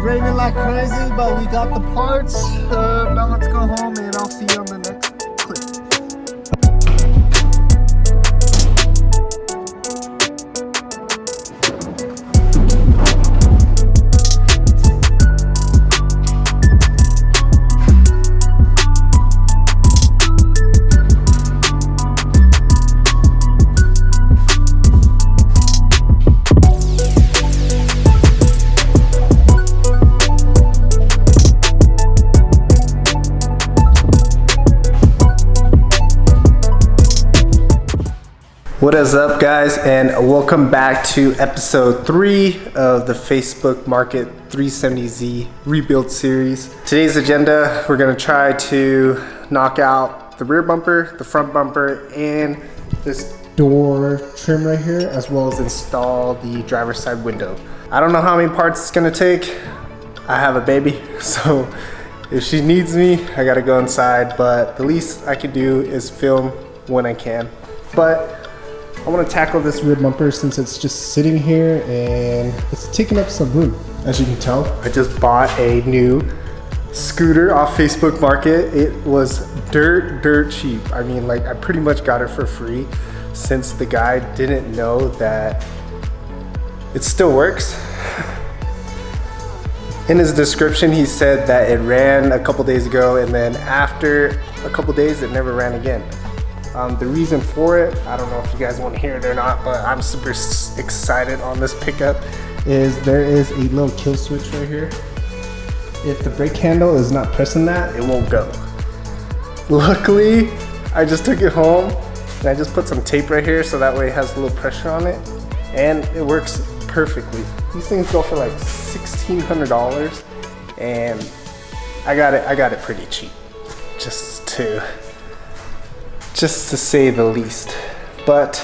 raining like crazy, but we got the parts. Now let's go home and I'll see you on the next clip. What is up, guys, and welcome back to episode 3 of the Facebook Market 370Z rebuild series. Today's agenda, we're going to try to knock out the rear bumper, the front bumper, and this door trim right here, as well as install the driver's side window. I don't know how many parts it's going to take. I have a baby, so if she needs me, I got to go inside, but the least I can do is film when I can. But I want to tackle this rear bumper since it's just sitting here and it's taking up some room. As you can tell, I just bought a new scooter off Facebook Market. It was dirt cheap. I mean, like, I pretty much got it for free since the guy didn't know that it still works. In his description, he said that it ran a couple days ago, and then after a couple days, it never ran again. The reason for it, I don't know if you guys want to hear it or not, but I'm super excited on this pickup, is there is a little kill switch right here. If the brake handle is not pressing that, it won't go. Luckily, I just took it home and I just put some tape right here so that way it has a little pressure on it, and it works perfectly. These things go for like $1,600, and I got it pretty cheap, just to say the least. But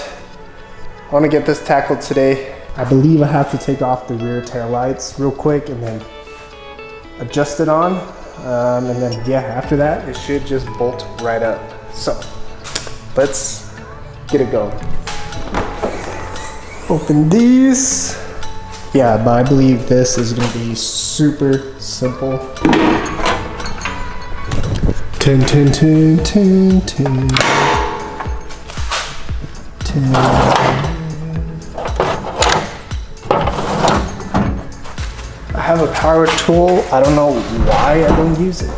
I want to get this tackled today. I believe I have to take off the rear tail lights real quick and then adjust it on, and then yeah, after that it should just bolt right up. So let's get it going. Open these. Yeah, but I believe this is going to be super simple. 10, 10, 10, 10, 10. 10. I have a power tool. I don't know why I don't use it.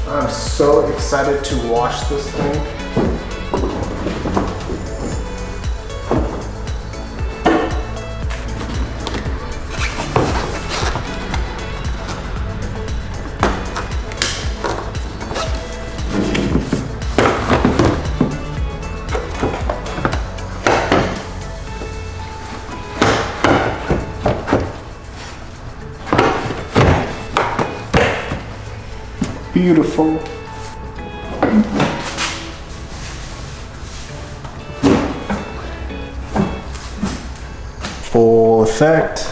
I'm so excited to wash this thing. Beautiful. Full effect.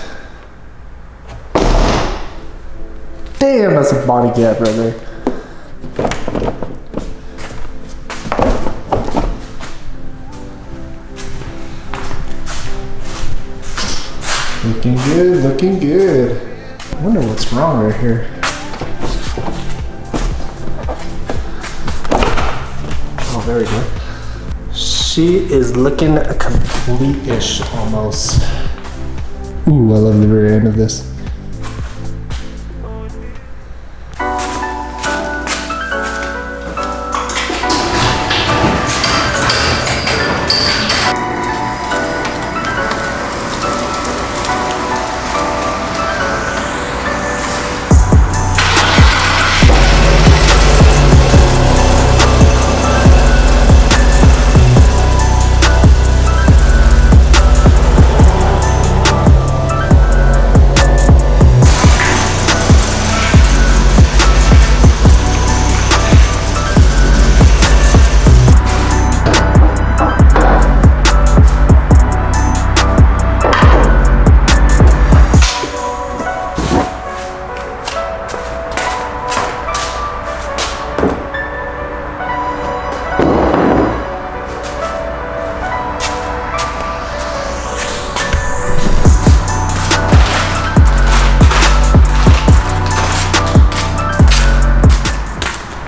Damn, that's a body gap right there. Looking good, looking good. I wonder what's wrong right here. Oh, there we go. She is looking complete-ish almost. Ooh, I love the rear end of this.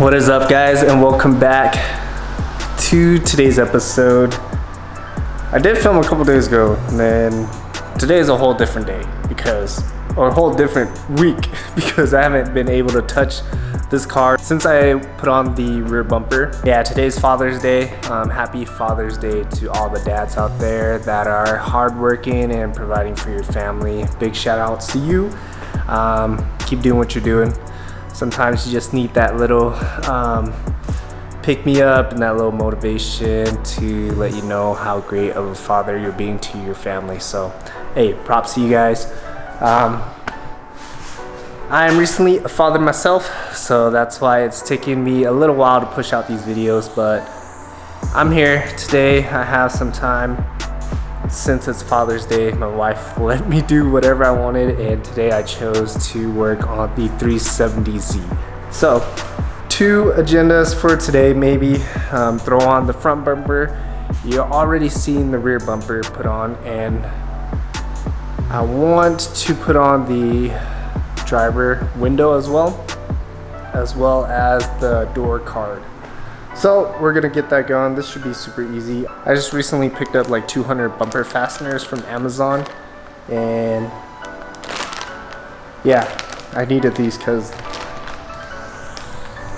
What is up, guys, and welcome back to today's episode. I did film a couple days ago, and then today is a whole different day or a whole different week because I haven't been able to touch this car since I put on the rear bumper. Yeah, today's Father's Day. Happy Father's Day to all the dads out there that are hardworking and providing for your family. Big shout outs to you. Keep doing what you're doing. Sometimes you just need that little pick me up and that little motivation to let you know how great of a father you're being to your family. So hey, props to you guys. I am recently a father myself, so that's why it's taking me a little while to push out these videos, but I'm here today. I have some time. Since it's Father's Day, my wife let me do whatever I wanted, and today I chose to work on the 370z. So, two agendas for today, maybe. Throw on the front bumper. You're already seeing the rear bumper put on, and I want to put on the driver window as well as the door card. So we're gonna get that going. This should be super easy. I just recently picked up like 200 bumper fasteners from Amazon, and yeah, I needed these because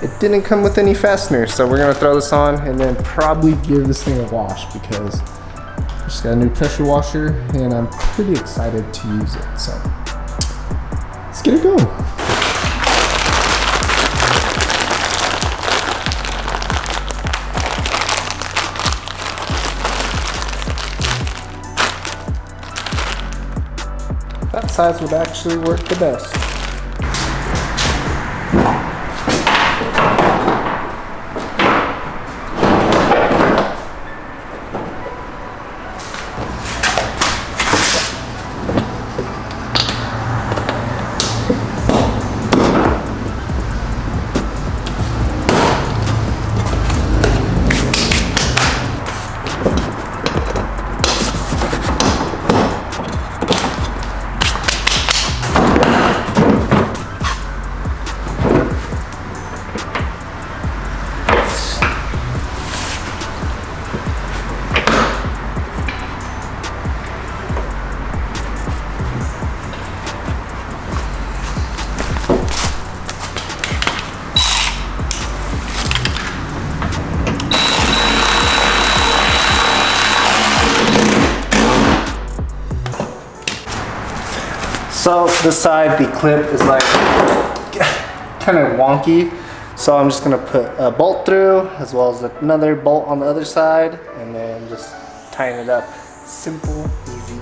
it didn't come with any fasteners. So we're gonna throw this on and then probably give this thing a wash because I just got a new pressure washer and I'm pretty excited to use it. So let's get it going. That size would actually work the best. So this side, the clip is like kind of wonky. So I'm just gonna put a bolt through as well as another bolt on the other side and then just tighten it up. Simple, easy.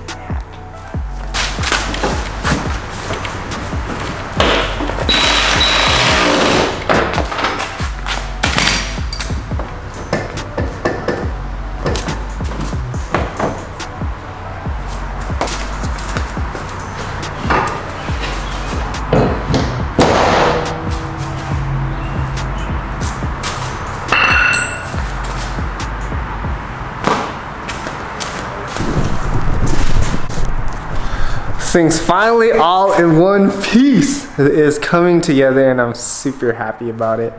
Thing's finally all in one piece. It is coming together and I'm super happy about it.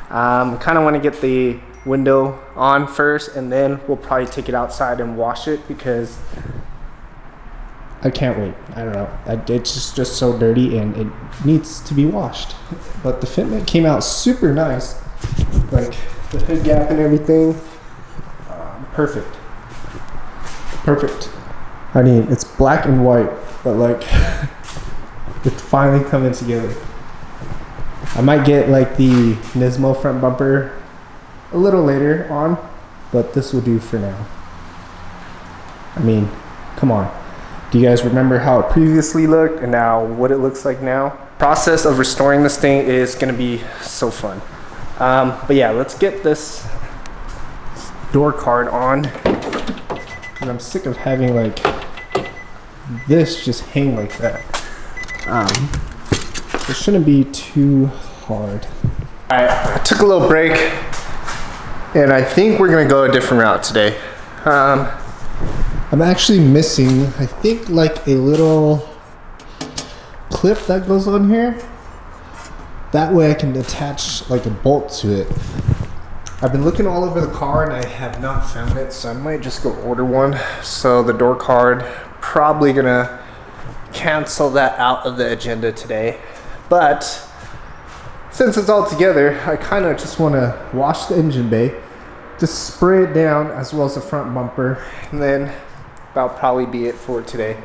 Kind of want to get the window on first and then we'll probably take it outside and wash it because I can't wait. I don't know. It's just so dirty and it needs to be washed. But the fitment came out super nice. Like the hood gap and everything. Perfect. Perfect. I mean, it's black and white. But like, it's finally coming together. I might get like the Nismo front bumper a little later on, but this will do for now. I mean, come on. Do you guys remember how it previously looked and now what it looks like now? Process of restoring this thing is gonna be so fun. But yeah, let's get this door card on. And I'm sick of having like this just hang like that. It shouldn't be too hard. Alright, I took a little break and I think we're gonna go a different route today. I'm actually missing, I think, like a little clip that goes on here. That way I can attach like a bolt to it. I've been looking all over the car and I have not found it, so I might just go order one. So the door card, probably gonna cancel that out of the agenda today. But since it's all together, I kind of just want to wash the engine bay, just spray it down as well as the front bumper, and then that'll probably be it for today.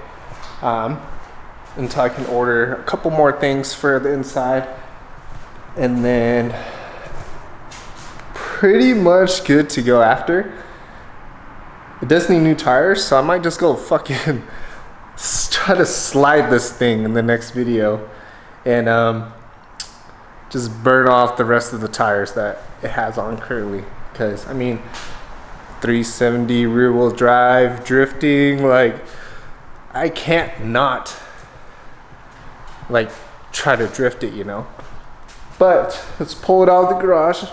Until I can order a couple more things for the inside, and then pretty much good to go after. It does need new tires, so I might just go fucking try to slide this thing in the next video and just burn off the rest of the tires that it has on currently. Because I mean, 370 rear wheel drive drifting, like I can't not like try to drift it, you know. But let's pull it out of the garage,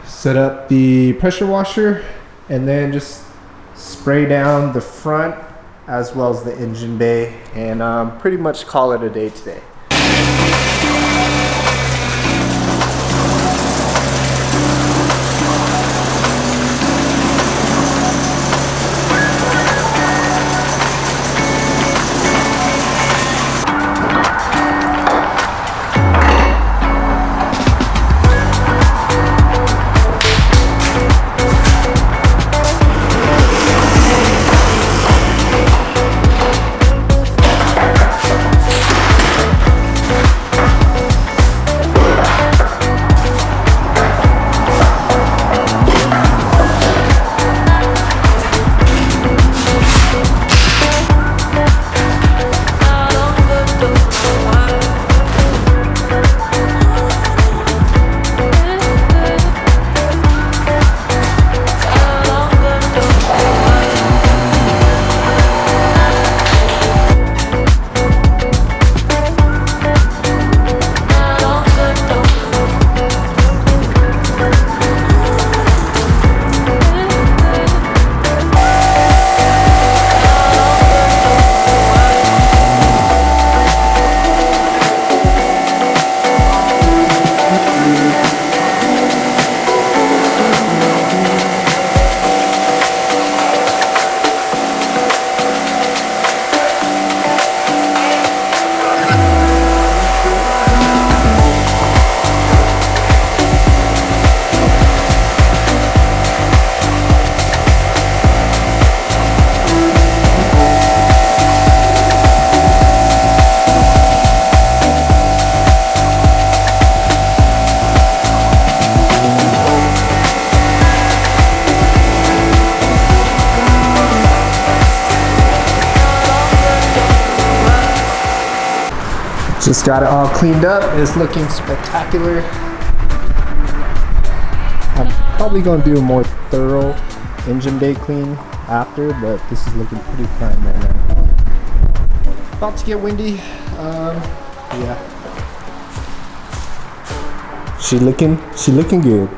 set up the pressure washer, and then just spray down the front as well as the engine bay, and pretty much call it a day today. Just got it all cleaned up. It's looking spectacular. I'm probably going to do a more thorough engine bay clean after, but this is looking pretty fine right now. About to get windy. Yeah. She looking good.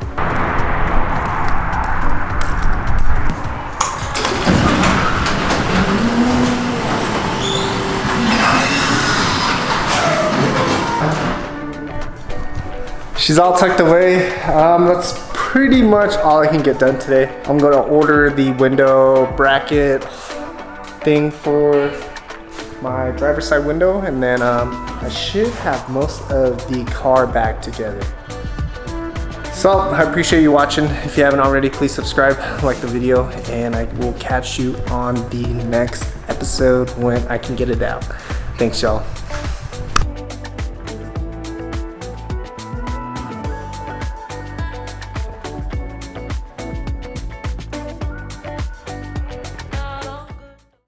She's all tucked away. That's pretty much all I can get done today. I'm gonna order the window bracket thing for my driver's side window, and then I should have most of the car back together. So I appreciate you watching. If you haven't already, please subscribe, like the video, and I will catch you on the next episode when I can get it out. Thanks, y'all.